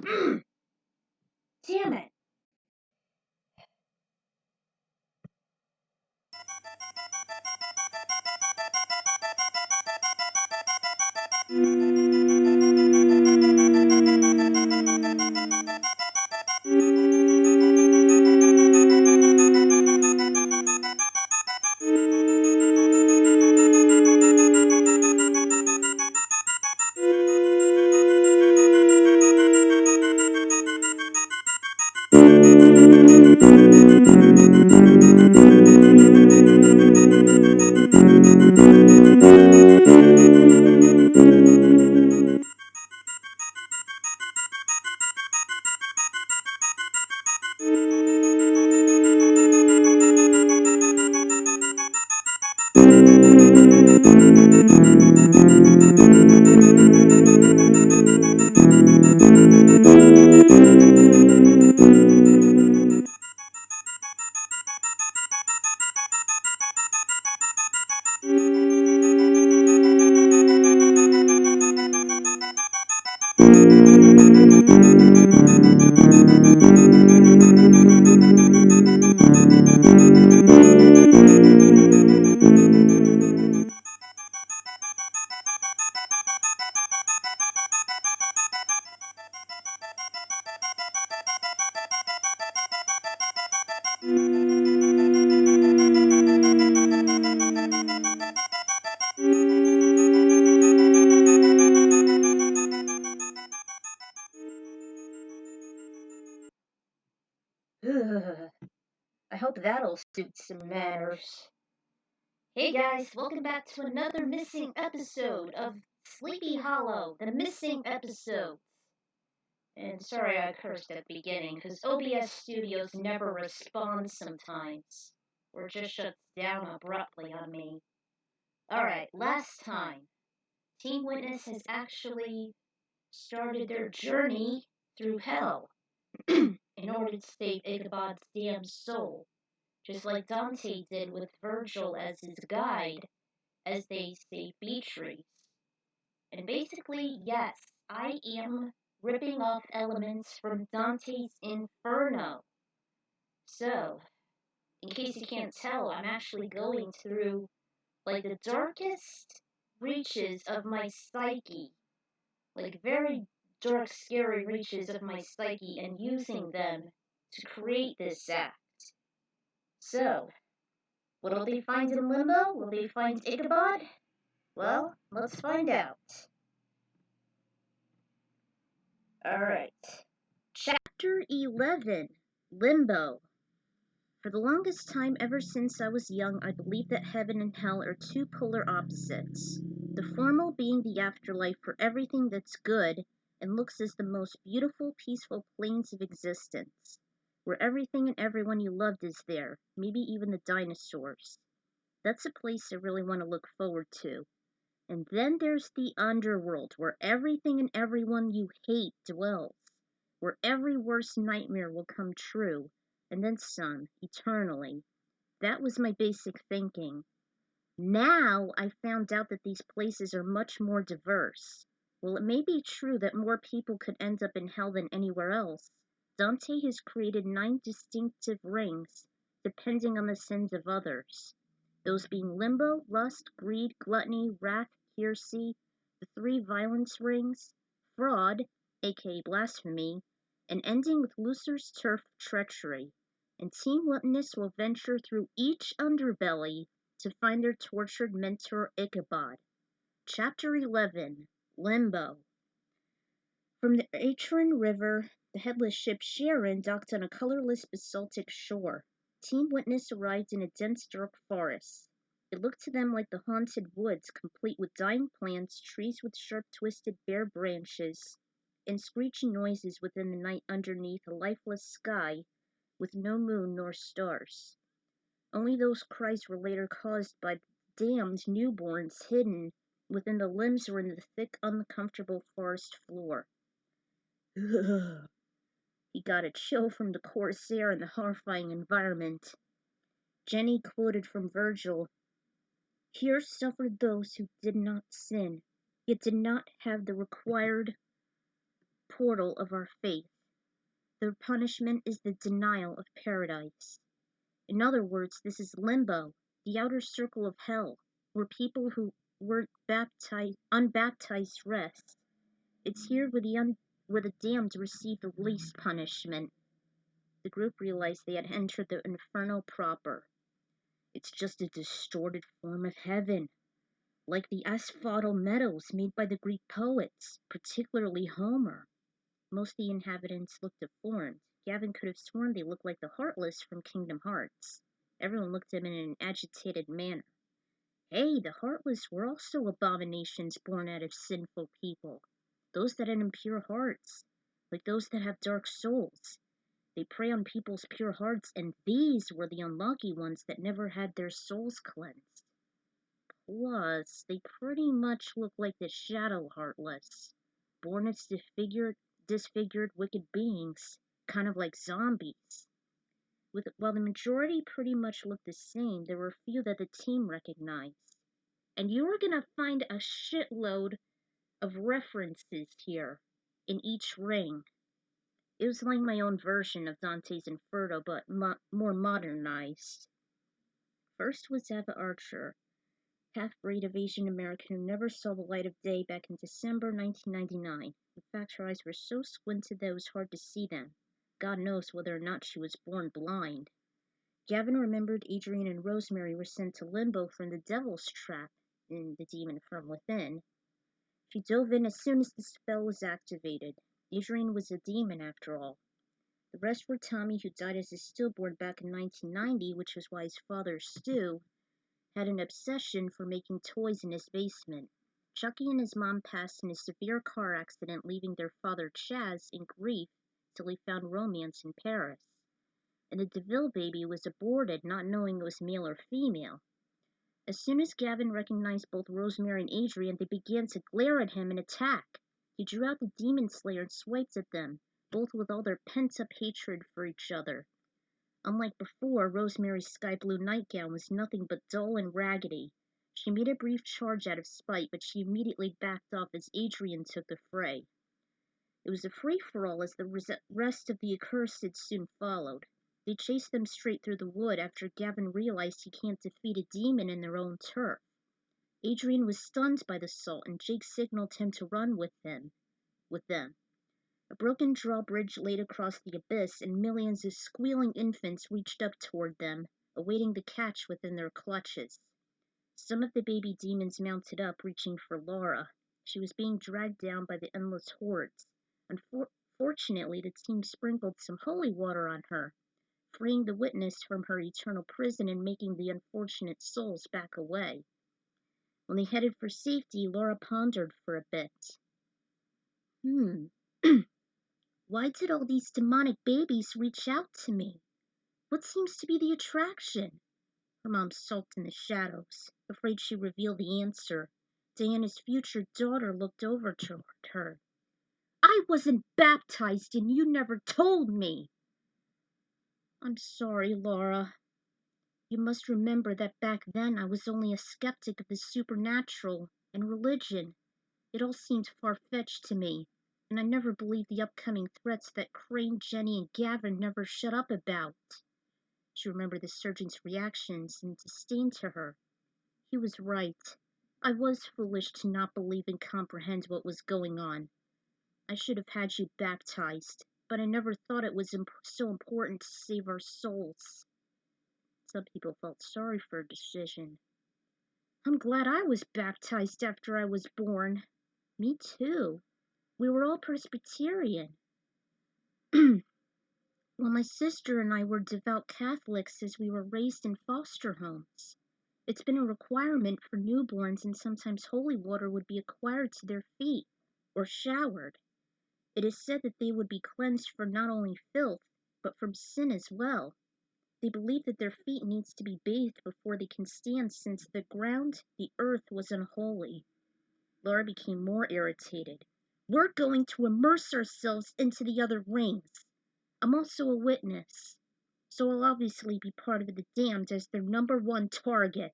Damn it. I hope that'll suit some manners. Hey guys, welcome back to another missing episode of Sleepy Hollow, the missing episode. And sorry I cursed at the beginning, because OBS Studios never responds sometimes, or just shuts down abruptly on me. Alright, last time, Team Witness has actually started their journey through hell in order to save Ichabod's damned soul, just like Dante did with Virgil as his guide as they saved Beatrice. And basically, yes, I am ripping off elements from Dante's Inferno. So, in case you can't tell, I'm actually going through like the darkest reaches of my psyche, like very dark, scary reaches of my psyche, and using them to create this act. So, what'll they find in Limbo? Will they find Ichabod? Well, let's find out. Alright. Chapter 11, Limbo. For the longest time, ever since I was young, I believed that heaven and hell are two polar opposites. The former being the afterlife for everything that's good and looks as the most beautiful, peaceful plains of existence, where everything and everyone you loved is there, maybe even the dinosaurs. That's a place I really want to look forward to. And then there's the underworld, where everything and everyone you hate dwells, where every worst nightmare will come true, and then some, eternally. That was my basic thinking. Now I found out that these places are much more diverse. While it may be true that more people could end up in hell than anywhere else, Dante has created 9 distinctive rings, depending on the sins of others. Those being limbo, lust, greed, gluttony, wrath, heresy, the 3 violence rings, fraud, aka blasphemy, and ending with Lucifer's turf treachery. And Team Witness will venture through each underbelly to find their tortured mentor Ichabod. Chapter 11, Limbo. From the Acheron River, the headless ship Acheron docked on a colorless basaltic shore. Team Witness arrived in a dense dark forest. It looked to them like the haunted woods, complete with dying plants, trees with sharp twisted bare branches, and screeching noises within the night underneath a lifeless sky with no moon nor stars. Only those cries were later caused by damned newborns hidden within the limbs or in the thick, uncomfortable forest floor. Ugh. He got a chill from the coarse air and the horrifying environment. Jenny quoted from Virgil, "Here suffered those who did not sin, yet did not have the required portal of our faith. Their punishment is the denial of paradise. In other words, this is limbo, the outer circle of hell, where people who weren't unbaptized rest. It's here where the damned receive the least punishment. The group realized they had entered the inferno proper. It's just a distorted form of heaven, like the asphodel meadows made by the Greek poets, particularly Homer. Most of the inhabitants looked deformed. Gavin could have sworn they looked like the Heartless from Kingdom Hearts. Everyone looked at him in an agitated manner. Hey, the Heartless were also abominations born out of sinful people. Those that had impure hearts, like those that have dark souls. They prey on people's pure hearts, and these were the unlucky ones that never had their souls cleansed. Plus, they pretty much look like the Shadow Heartless, born as disfigured wicked beings, kind of like zombies. While the majority pretty much looked the same, there were a few that the team recognized. And you are going to find a shitload of references here in each ring. It was like my own version of Dante's Inferno, but more modernized. First was Eva Archer, half-breed of Asian American who never saw the light of day back in December 1999. In fact, her eyes were so squinted that it was hard to see them. God knows whether or not she was born blind. Gavin remembered Adrian and Rosemary were sent to Limbo from the Devil's Trap, in the demon from within. She dove in as soon as the spell was activated. Adrian was a demon after all. The rest were Tommy, who died as a stillborn back in 1990, which was why his father, Stu, had an obsession for making toys in his basement. Chucky and his mom passed in a severe car accident, leaving their father, Chaz, in grief till he found romance in Paris. And the DeVille baby was aborted, not knowing it was male or female. As soon as Gavin recognized both Rosemary and Adrian, they began to glare at him and attack. He drew out the Demon Slayer and swiped at them, both with all their pent-up hatred for each other. Unlike before, Rosemary's sky-blue nightgown was nothing but dull and raggedy. She made a brief charge out of spite, but she immediately backed off as Adrian took the fray. It was a free-for-all as the rest of the accursed soon followed. They chased them straight through the wood after Gavin realized he can't defeat a demon in their own turf. Adrian was stunned by the assault, and Jake signaled him to run with them. A broken drawbridge laid across the abyss, and millions of squealing infants reached up toward them, awaiting the catch within their clutches. Some of the baby demons mounted up, reaching for Laura. She was being dragged down by the endless hordes. Unfortunately, the team sprinkled some holy water on her, freeing the witness from her eternal prison and making the unfortunate souls back away. When they headed for safety, Laura pondered for a bit. Why did all these demonic babies reach out to me? What seems to be the attraction? Her mom sulked in the shadows, afraid she'd reveal the answer. Diana's future daughter looked over toward her. I wasn't baptized and you never told me. I'm sorry, Laura. You must remember that back then I was only a skeptic of the supernatural and religion. It all seemed far-fetched to me, and I never believed the upcoming threats that Crane, Jenny, and Gavin never shut up about. She remembered the surgeon's reactions and disdain to her. He was right. I was foolish to not believe and comprehend what was going on. I should have had you baptized, but I never thought it was so important to save our souls. Some people felt sorry for her decision. I'm glad I was baptized after I was born. Me too. We were all Presbyterian. Well, my sister and I were devout Catholics as we were raised in foster homes. It's been a requirement for newborns, and sometimes holy water would be acquired to their feet, or showered. It is said that they would be cleansed from not only filth, but from sin as well. They believe that their feet needs to be bathed before they can stand, since the ground, the earth, was unholy. Laura became more irritated. We're going to immerse ourselves into the other rings. I'm also a witness, so I'll obviously be part of the damned as their #1 target.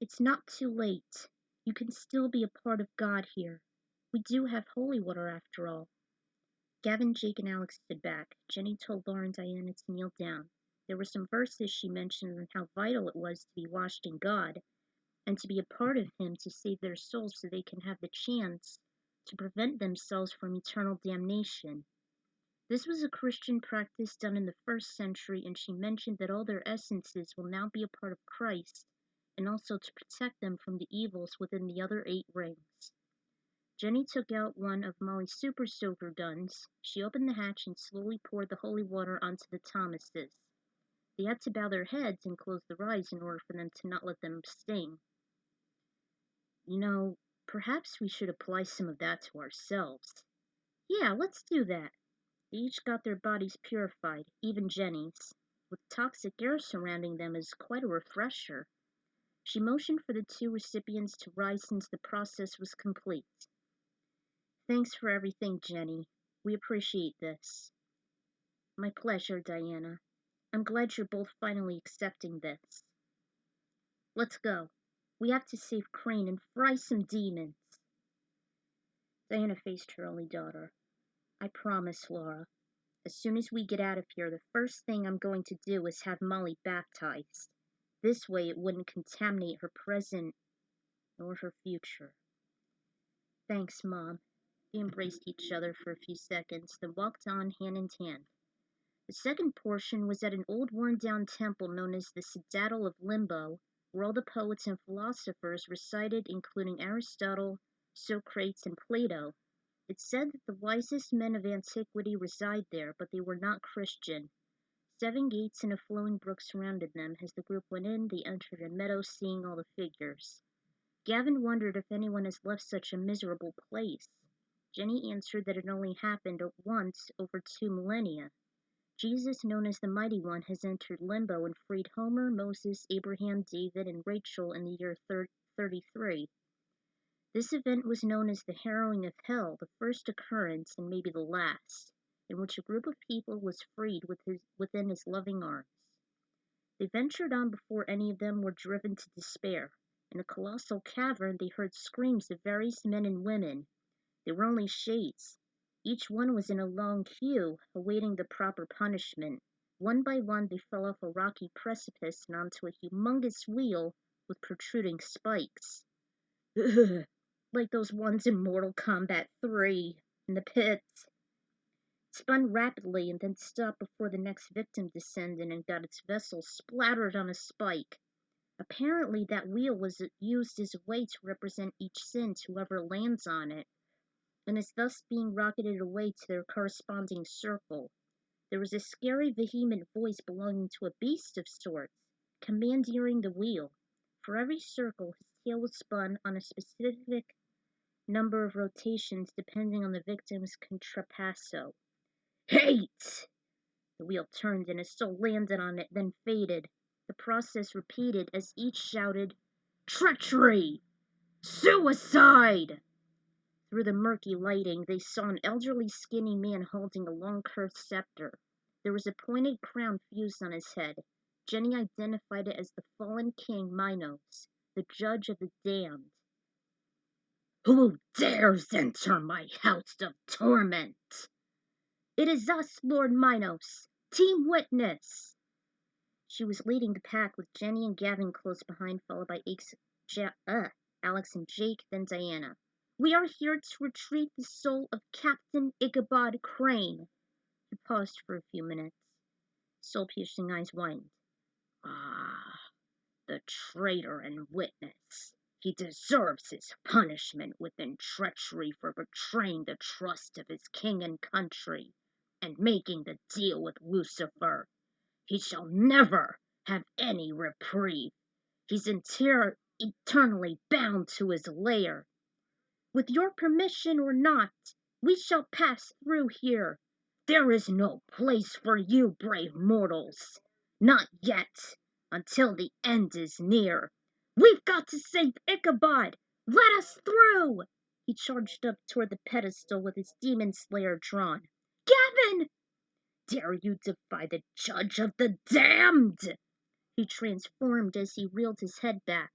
It's not too late. You can still be a part of God here. We do have holy water after all. Gavin, Jake, and Alex stood back. Jenny told Laura and Diana to kneel down. There were some verses she mentioned on how vital it was to be washed in God and to be a part of Him to save their souls so they can have the chance to prevent themselves from eternal damnation. This was a Christian practice done in the first century, and she mentioned that all their essences will now be a part of Christ, and also to protect them from the evils within the other 8 rings. Jenny took out one of Molly's super soaker guns. She opened the hatch and slowly poured the holy water onto the Thomases. They had to bow their heads and close their eyes in order for them to not let them sting. You know, perhaps we should apply some of that to ourselves. Yeah, let's do that. They each got their bodies purified, even Jenny's. With toxic air surrounding them is quite a refresher. She motioned for the 2 recipients to rise since the process was complete. Thanks for everything, Jenny. We appreciate this. My pleasure, Diana. I'm glad you're both finally accepting this. Let's go. We have to save Crane and fry some demons. Diana faced her only daughter. I promise, Laura. As soon as we get out of here, the first thing I'm going to do is have Molly baptized. This way it wouldn't contaminate her present nor her future. Thanks, Mom. They embraced each other for a few seconds, then walked on hand in hand. The second portion was at an old worn-down temple known as the Citadel of Limbo, where all the poets and philosophers resided, including Aristotle, Socrates, and Plato. It's said that the wisest men of antiquity reside there, but they were not Christian. 7 gates and a flowing brook surrounded them. As the group went in, they entered a meadow, seeing all the figures. Gavin wondered if anyone has left such a miserable place. Jenny answered that it only happened once over 2 millennia. Jesus, known as the Mighty One, has entered Limbo and freed Homer, Moses, Abraham, David, and Rachel in the year 33. This event was known as the Harrowing of Hell, the first occurrence, and maybe the last, in which a group of people was freed within his loving arms. They ventured on before any of them were driven to despair. In a colossal cavern they heard screams of various men and women. They were only shades. Each one was in a long queue, awaiting the proper punishment. One by one they fell off a rocky precipice and onto a humongous wheel with protruding spikes. Ugh, like those ones in Mortal Kombat 3, in the pits. It spun rapidly and then stopped before the next victim descended and got its vessel splattered on a spike. Apparently that wheel was used as a way to represent each sin to whoever lands on it, and is thus being rocketed away to their corresponding circle. There was a scary, vehement voice belonging to a beast of sorts, commandeering the wheel. For every circle, his tail was spun on a specific number of rotations depending on the victim's contrapasso. Hate! The wheel turned and a soul landed on it, then faded. The process repeated as each shouted, Treachery! Suicide! Through the murky lighting, they saw an elderly, skinny man holding a long curved scepter. There was a pointed crown fused on his head. Jenny identified it as the fallen king Minos, the judge of the damned. Who dares enter my house of torment? It is us, Lord Minos. Team witness! She was leading the pack with Jenny and Gavin close behind, followed by Alex and Jake, then Diana. We are here to retrieve the soul of Captain Ichabod Crane. He paused for a few minutes. Soul-piercing eyes widened. Ah, the traitor and witness. He deserves his punishment within treachery for betraying the trust of his king and country and making the deal with Lucifer. He shall never have any reprieve. He's eternally bound to his lair. With your permission or not, we shall pass through here. There is no place for you, brave mortals. Not yet, until the end is near. We've got to save Ichabod. Let us through. He charged up toward the pedestal with his demon slayer drawn. Gavin! Dare you defy the judge of the damned? He transformed as he reeled his head back.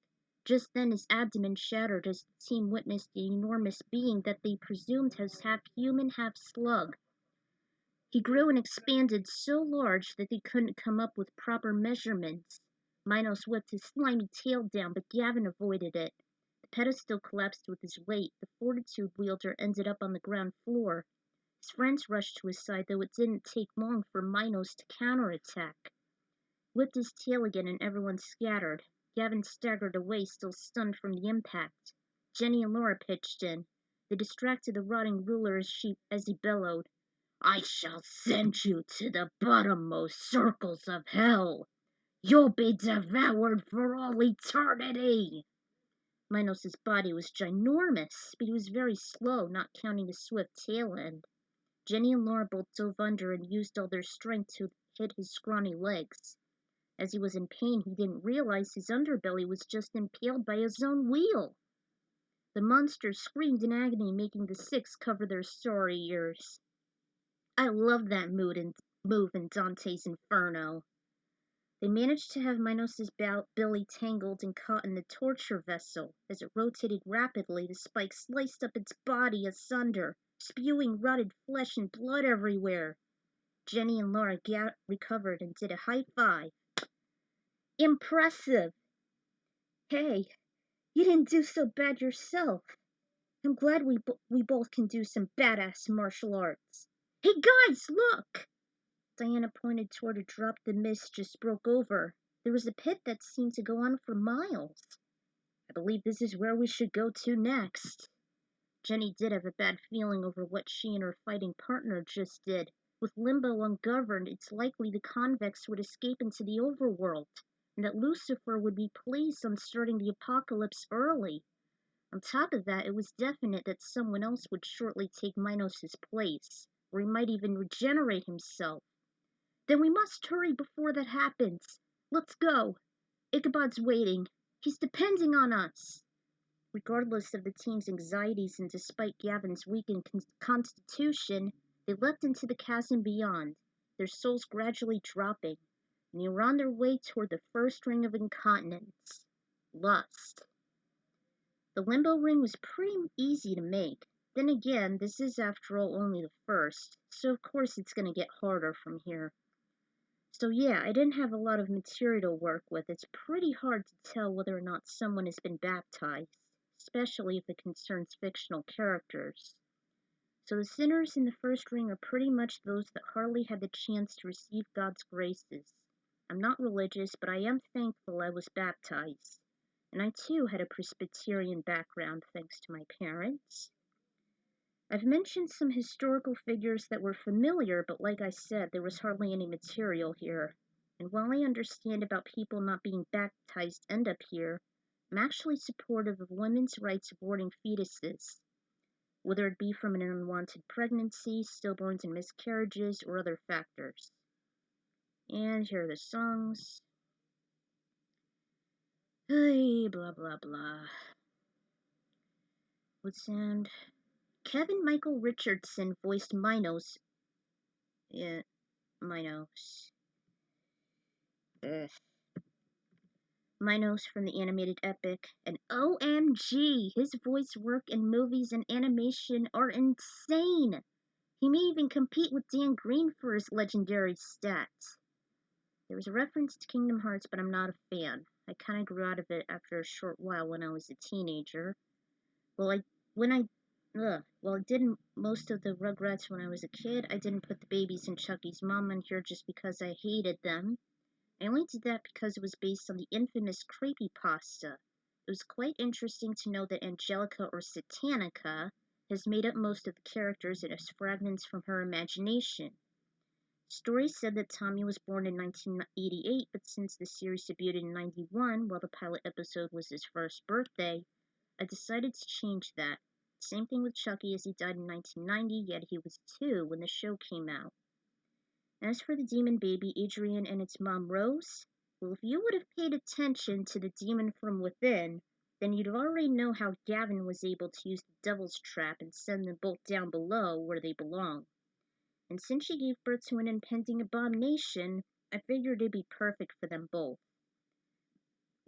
Just then his abdomen shattered as the team witnessed the enormous being that they presumed was half human, half slug. He grew and expanded so large that they couldn't come up with proper measurements. Minos whipped his slimy tail down, but Gavin avoided it. The pedestal collapsed with his weight. The fortitude wielder ended up on the ground floor. His friends rushed to his side, though it didn't take long for Minos to counterattack. Whipped his tail again and everyone scattered. Gavin staggered away, still stunned from the impact. Jenny and Laura pitched in. They distracted the rotting ruler as he bellowed, "I shall send you to the bottommost circles of hell. You'll be devoured for all eternity." Minos' body was ginormous, but he was very slow, not counting the swift tail end. Jenny and Laura both dove under and used all their strength to hit his scrawny legs. As he was in pain, he didn't realize his underbelly was just impaled by his own wheel. The monster screamed in agony, making the six cover their sorry ears. I love that move in Dante's Inferno. They managed to have Minos' belly tangled and caught in the torture vessel. As it rotated rapidly, the spike sliced up its body asunder, spewing rotted flesh and blood everywhere. Jenny and Laura recovered and did a high five. Impressive! Hey, you didn't do so bad yourself. I'm glad we both can do some badass martial arts. Hey guys, look! Diana pointed toward a drop the mist just broke over. There was a pit that seemed to go on for miles. I believe this is where we should go to next. Jenny did have a bad feeling over what she and her fighting partner just did. With Limbo ungoverned, it's likely the convicts would escape into the overworld, and that Lucifer would be pleased on starting the apocalypse early. On top of that, it was definite that someone else would shortly take Minos' place, or he might even regenerate himself. Then we must hurry before that happens. Let's go. Ichabod's waiting. He's depending on us. Regardless of the team's anxieties and despite Gavin's weakened constitution, they leapt into the chasm beyond, their souls gradually dropping, and they were on their way toward the first ring of incontinence, lust. The Limbo ring was pretty easy to make. Then again, this is after all only the first, so of course it's going to get harder from here. So yeah, I didn't have a lot of material to work with. It's pretty hard to tell whether or not someone has been baptized, especially if it concerns fictional characters. So the sinners in the first ring are pretty much those that hardly had the chance to receive God's graces. I'm not religious, but I am thankful I was baptized. And I too had a Presbyterian background thanks to my parents. I've mentioned some historical figures that were familiar, but like I said, there was hardly any material here. And while I understand about people not being baptized end up here, I'm actually supportive of women's rights aborting fetuses, whether it be from an unwanted pregnancy, stillborns and miscarriages, or other factors. And here are the songs. Hey, blah blah blah. What sound? Kevin Michael Richardson voiced Minos. Yeah, Minos. Ugh. Minos from the animated epic, and OMG, his voice work in movies and animation are insane. He may even compete with Dan Green for his legendary stats. There was a reference to Kingdom Hearts, but I'm not a fan. I kind of grew out of it after a short while when I was a teenager. Well, I did most of the Rugrats when I was a kid. I didn't put the babies and Chucky's mom on here just because I hated them. I only did that because it was based on the infamous creepypasta. It was quite interesting to know that Angelica or Satanica has made up most of the characters and has fragments from her imagination. Story said that Tommy was born in 1988, but since the series debuted in 91, while the pilot episode was his first birthday, I decided to change that. Same thing with Chucky, as he died in 1990, yet he was 2 when the show came out. As for the demon baby, Adrian, and its mom, Rose, well, if you would have paid attention to the demon from within, then you'd already know how Gavin was able to use the devil's trap and send them both down below where they belong. And since she gave birth to an impending abomination, I figured it'd be perfect for them both.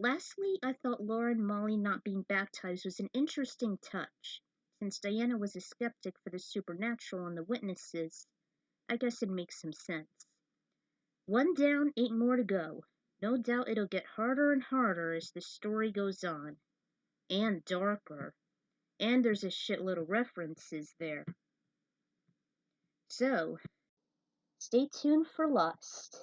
Lastly, I thought Laura and Molly not being baptized was an interesting touch. Since Diana was a skeptic for the supernatural and the witnesses, I guess it makes some sense. One down, 8 more to go. No doubt it'll get harder and harder as the story goes on. And darker. And there's a shitload of references there. So, stay tuned for Lost.